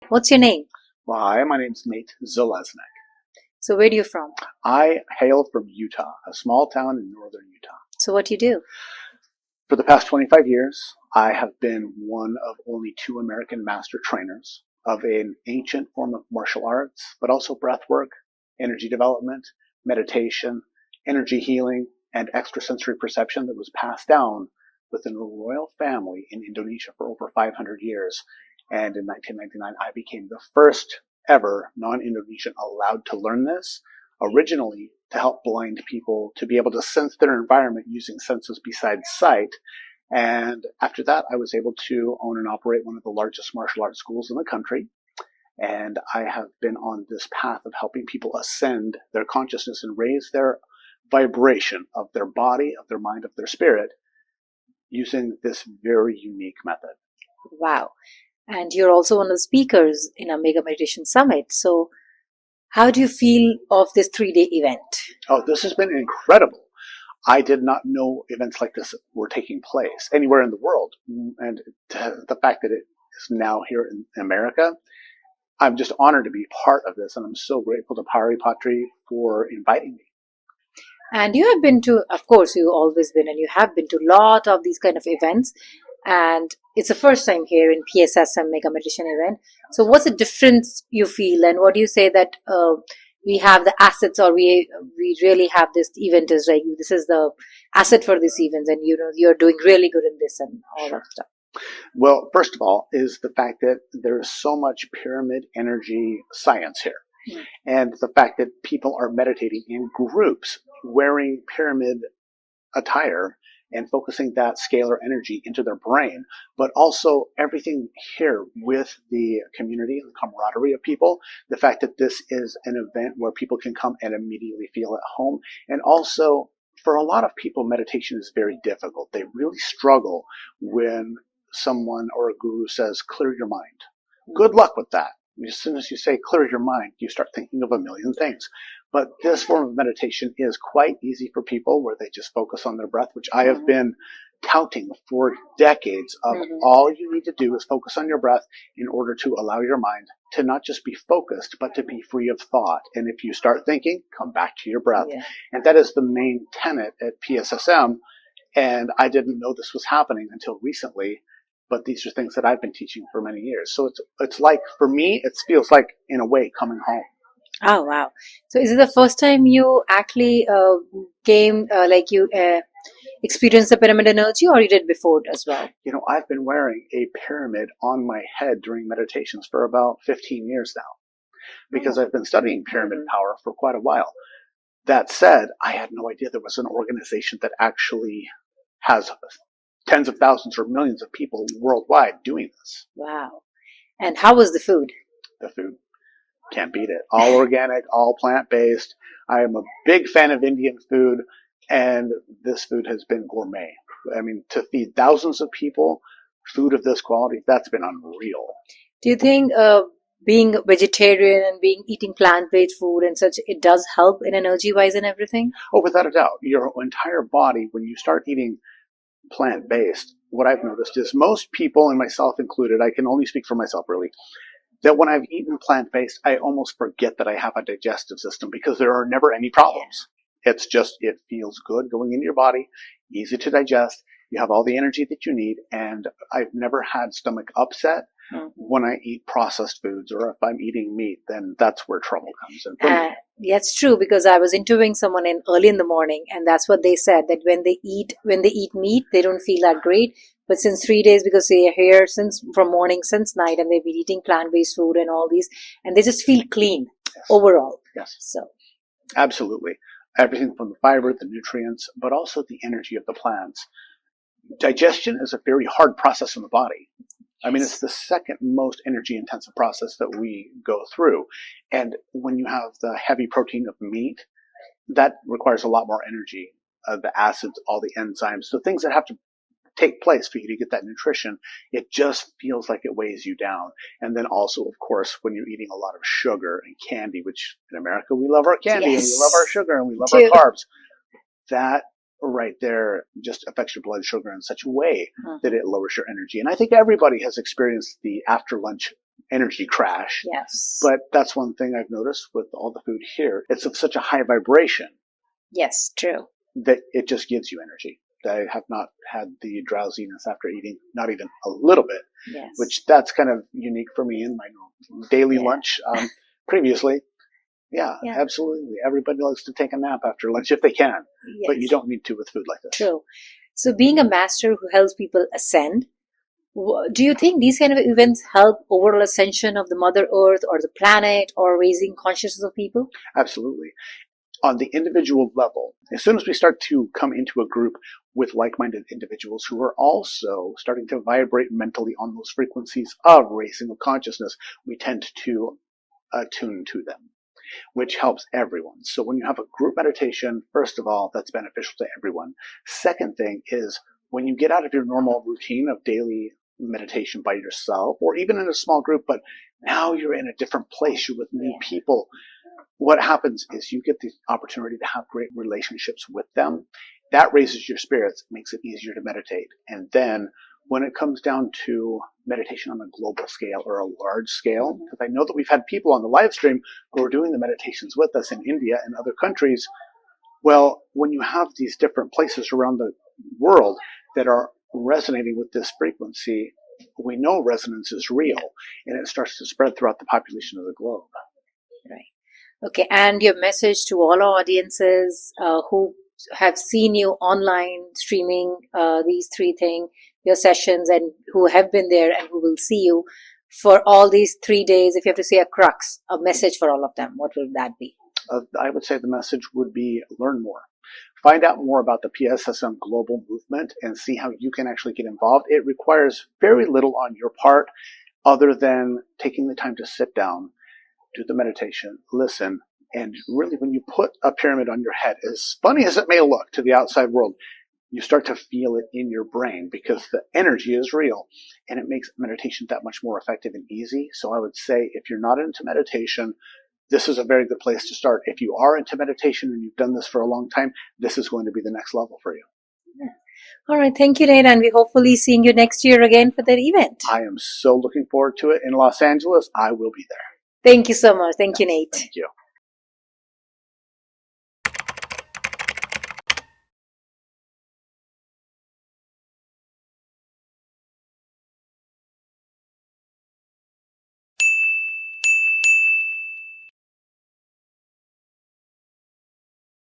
What's your name? Well, hi, my name's Nate Zeleznick. So where are you from? I hail from Utah, a small town in northern Utah. So what do you do? For the past 25 years, I have been one of only 2 American master trainers of an ancient form of martial arts, but also breathwork, energy development, meditation, energy healing, and extrasensory perception that was passed down within the royal family in Indonesia for over 500 years. And in 1999, I became the first ever non-Indonesian allowed to learn this, originally to help blind people to be able to sense their environment using senses besides sight. And after that, I was able to own and operate one of the largest martial arts schools in the country. And I have been on this path of helping people ascend their consciousness and raise their vibration of their body, of their mind, of their spirit using this very unique method. Wow. And you're also one of the speakers in a Mega Meditation Summit. So how do you feel of this 3-day event? Oh, this has been incredible. I did not know events like this were taking place anywhere in the world. And the fact that it is now here in America, I'm just honored to be part of this. And I'm so grateful to Patriji for inviting me. And you have been to, of course, you've always been, and you have been to a lot of these kind of events. And it's the first time here in PSSM Mega Meditation event. So what's the difference you feel? And what do you say that we have the assets, or we really have this event is like, this is the asset for this event, and you're doing really good in this and all Sure. that stuff. Well, first of all, is the fact that there's so much pyramid energy science here. And the fact that people are meditating in groups wearing pyramid attire and focusing that scalar energy into their brain, but also everything here with the community and the camaraderie of people. The fact that this is an event where people can come and immediately feel at home. And also, for a lot of people, meditation is very difficult. They really struggle when someone or a guru says, clear your mind. Good luck with that. As soon as you say clear your mind, you start thinking of a million things. But this form of meditation is quite easy for people, where they just focus on their breath, which I have been touting for decades of all you need to do is focus on your breath in order to allow your mind to not just be focused, but to be free of thought. And if you start thinking, come back to your breath. Yeah. And that is the main tenet at PSSM. And I didn't know this was happening until recently. But these are things that I've been teaching for many years. So it's like, for me, it feels like, in a way, coming home. Oh, wow. So is it the first time you actually experienced the pyramid energy, or you did before as well? You know, I've been wearing a pyramid on my head during meditations for about 15 years now, because I've been studying pyramid power for quite a while. That said, I had no idea there was an organization that actually has tens of thousands or millions of people worldwide doing this. Wow. And how was the food? The food. Can't beat it. All organic, all plant-based. I am a big fan of Indian food, and this food has been gourmet. I mean, to feed thousands of people food of this quality, that's been unreal. Do you think being vegetarian and eating plant-based food and such, it does help in energy-wise and everything? Oh, without a doubt. Your entire body, when you start eating plant-based, what I've noticed is most people, and myself included, I can only speak for myself really, that when I've eaten plant-based, I almost forget that I have a digestive system, because there are never any problems. It's just, it feels good going into your body, easy to digest. You have all the energy that you need, and I've never had stomach upset when I eat processed foods, or if I'm eating meat, then that's where trouble comes in for me. Yeah, it's true, because I was interviewing someone early in the morning, and that's what they said, that when they eat meat, they don't feel that great. But since 3 days, because they are here from morning, since night, and they've been eating plant-based food and all these, and they just feel clean overall. Yes. So. Absolutely. Everything from the fiber, the nutrients, but also the energy of the plants. Digestion is a very hard process in the body. I mean, it's the second most energy intensive process that we go through. And when you have the heavy protein of meat, that requires a lot more energy. The acids, all the enzymes, so things that have to take place for you to get that nutrition, it just feels like it weighs you down. And then also, of course, when you're eating a lot of sugar and candy, which in America, we love our candy, and we love our sugar, and we love our carbs. That right there just affects your blood sugar in such a way that it lowers your energy. And I think everybody has experienced the after lunch energy crash. Yes. But that's one thing I've noticed with all the food here. It's of such a high vibration Yes, true. that it just gives you energy. I have not had the drowsiness after eating, not even a little bit, Yes. which that's kind of unique for me in my daily lunch. Previously, yeah, absolutely. Everybody likes to take a nap after lunch if they can, but you don't need to with food like this. True. So being a master who helps people ascend, do you think these kind of events help overall ascension of the Mother Earth or the planet or raising consciousness of people? Absolutely. On the individual level, as soon as we start to come into a group with like-minded individuals who are also starting to vibrate mentally on those frequencies of raising of consciousness, we tend to attune to them, which helps everyone. So when you have a group meditation, first of all, that's beneficial to everyone. Second thing is when you get out of your normal routine of daily meditation by yourself or even in a small group, but now you're in a different place, you're with new people. What happens is you get the opportunity to have great relationships with them. That raises your spirits, makes it easier to meditate. And then when it comes down to meditation on a global scale or a large scale, because I know that we've had people on the live stream who are doing the meditations with us in India and other countries. Well, when you have these different places around the world that are resonating with this frequency, we know resonance is real and it starts to spread throughout the population of the globe. Right. Okay, and your message to all our audiences who have seen you online streaming these three things, your sessions, and who have been there and who will see you for all these 3 days, if you have to say a crux, a message for all of them, what will that be? I would say the message would be learn more. Find out more about the PSSM global movement and see how you can actually get involved. It requires very little on your part other than taking the time to sit down, do the meditation, listen, and really when you put a pyramid on your head, as funny as it may look to the outside world, you start to feel it in your brain because the energy is real and it makes meditation that much more effective and easy. So I would say if you're not into meditation, this is a very good place to start. If you are into meditation and you've done this for a long time, this is going to be the next level for you. All right. Thank you, Nate. And we're hopefully seeing you next year again for that event. I am so looking forward to it in Los Angeles. I will be there. Thank you so much. Thank you, Nate. Thank you.